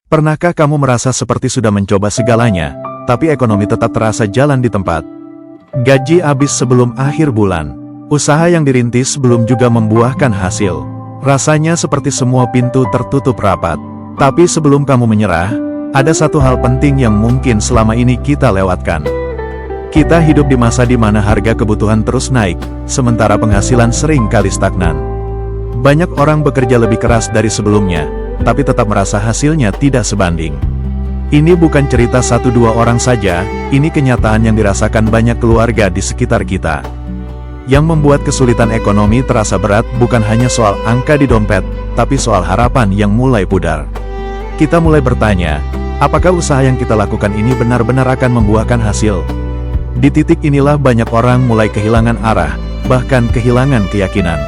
Pernahkah kamu merasa seperti sudah mencoba segalanya, tapi ekonomi tetap terasa jalan di tempat? Gaji habis sebelum akhir bulan. Usaha yang dirintis belum juga membuahkan hasil. Rasanya seperti semua pintu tertutup rapat. Tapi sebelum kamu menyerah, ada satu hal penting yang mungkin selama ini kita lewatkan. Kita hidup di masa di mana harga kebutuhan terus naik, sementara penghasilan sering kali stagnan. Banyak orang bekerja lebih keras dari sebelumnya, tapi tetap merasa hasilnya tidak sebanding. Ini bukan cerita 1-2 orang saja, ini kenyataan yang dirasakan banyak keluarga di sekitar kita. Yang membuat kesulitan ekonomi terasa berat bukan hanya soal angka di dompet, tapi soal harapan yang mulai pudar. Kita mulai bertanya, apakah usaha yang kita lakukan ini benar-benar akan membuahkan hasil? Di titik inilah banyak orang mulai kehilangan arah, bahkan kehilangan keyakinan.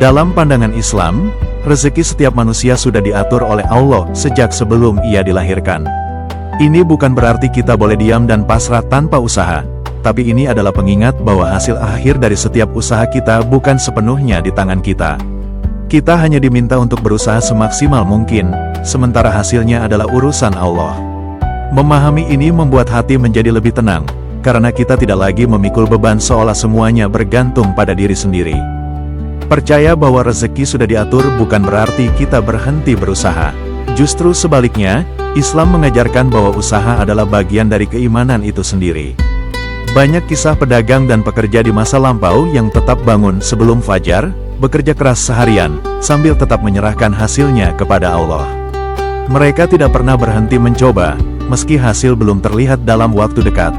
Dalam pandangan Islam, rezeki setiap manusia sudah diatur oleh Allah sejak sebelum ia dilahirkan. Ini bukan berarti kita boleh diam dan pasrah tanpa usaha, tapi ini adalah pengingat bahwa hasil akhir dari setiap usaha kita bukan sepenuhnya di tangan kita. Kita hanya diminta untuk berusaha semaksimal mungkin, sementara hasilnya adalah urusan Allah. Memahami ini membuat hati menjadi lebih tenang, karena kita tidak lagi memikul beban seolah semuanya bergantung pada diri sendiri. Percaya bahwa rezeki sudah diatur bukan berarti kita berhenti berusaha. Justru sebaliknya, Islam mengajarkan bahwa usaha adalah bagian dari keimanan itu sendiri. Banyak kisah pedagang dan pekerja di masa lampau yang tetap bangun sebelum fajar, bekerja keras seharian, sambil tetap menyerahkan hasilnya kepada Allah. Mereka tidak pernah berhenti mencoba, meski hasil belum terlihat dalam waktu dekat.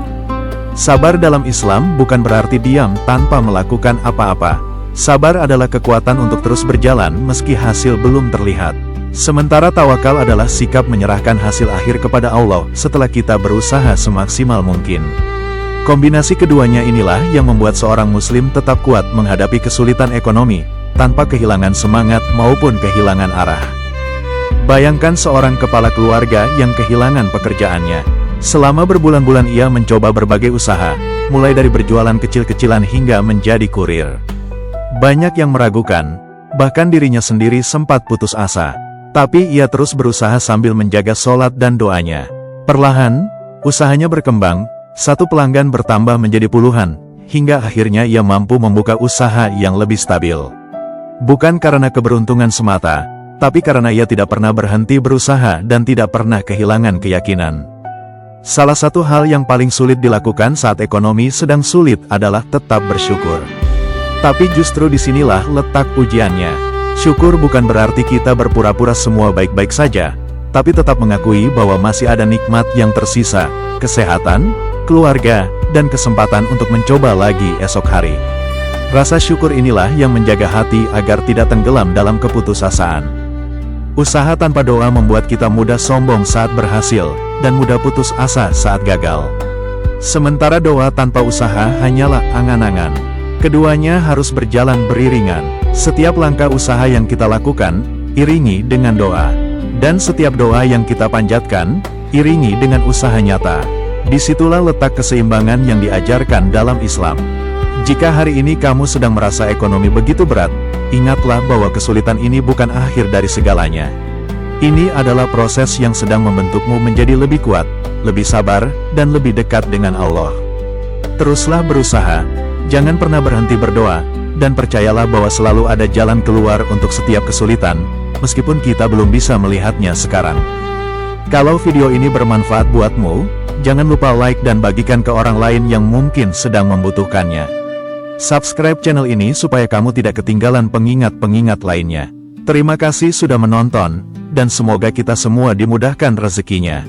Sabar dalam Islam bukan berarti diam tanpa melakukan apa-apa. Sabar adalah kekuatan untuk terus berjalan meski hasil belum terlihat. Sementara tawakal adalah sikap menyerahkan hasil akhir kepada Allah setelah kita berusaha semaksimal mungkin. Kombinasi keduanya inilah yang membuat seorang muslim tetap kuat menghadapi kesulitan ekonomi, tanpa kehilangan semangat maupun kehilangan arah. Bayangkan seorang kepala keluarga yang kehilangan pekerjaannya. Selama berbulan-bulan ia mencoba berbagai usaha, mulai dari berjualan kecil-kecilan hingga menjadi kurir. Banyak yang meragukan, bahkan dirinya sendiri sempat putus asa. Tapi ia terus berusaha sambil menjaga sholat dan doanya. Perlahan, usahanya berkembang, satu pelanggan bertambah menjadi puluhan, hingga akhirnya ia mampu membuka usaha yang lebih stabil. Bukan karena keberuntungan semata, tapi karena ia tidak pernah berhenti berusaha dan tidak pernah kehilangan keyakinan. Salah satu hal yang paling sulit dilakukan saat ekonomi sedang sulit adalah tetap bersyukur. Tapi justru disinilah letak ujiannya. Syukur bukan berarti kita berpura-pura semua baik-baik saja, tapi tetap mengakui bahwa masih ada nikmat yang tersisa, kesehatan, keluarga, dan kesempatan untuk mencoba lagi esok hari. Rasa syukur inilah yang menjaga hati agar tidak tenggelam dalam keputusasaan. Usaha tanpa doa membuat kita mudah sombong saat berhasil, dan mudah putus asa saat gagal. Sementara doa tanpa usaha hanyalah angan-angan. Keduanya harus berjalan beriringan. Setiap langkah usaha yang kita lakukan, iringi dengan doa. Dan setiap doa yang kita panjatkan, iringi dengan usaha nyata. Disitulah letak keseimbangan yang diajarkan dalam Islam. Jika hari ini kamu sedang merasa ekonomi begitu berat, ingatlah bahwa kesulitan ini bukan akhir dari segalanya. Ini adalah proses yang sedang membentukmu menjadi lebih kuat, lebih sabar, dan lebih dekat dengan Allah. Teruslah berusaha. Jangan pernah berhenti berdoa, dan percayalah bahwa selalu ada jalan keluar untuk setiap kesulitan, meskipun kita belum bisa melihatnya sekarang. Kalau video ini bermanfaat buatmu, jangan lupa like dan bagikan ke orang lain yang mungkin sedang membutuhkannya. Subscribe channel ini supaya kamu tidak ketinggalan pengingat-pengingat lainnya. Terima kasih sudah menonton, dan semoga kita semua dimudahkan rezekinya.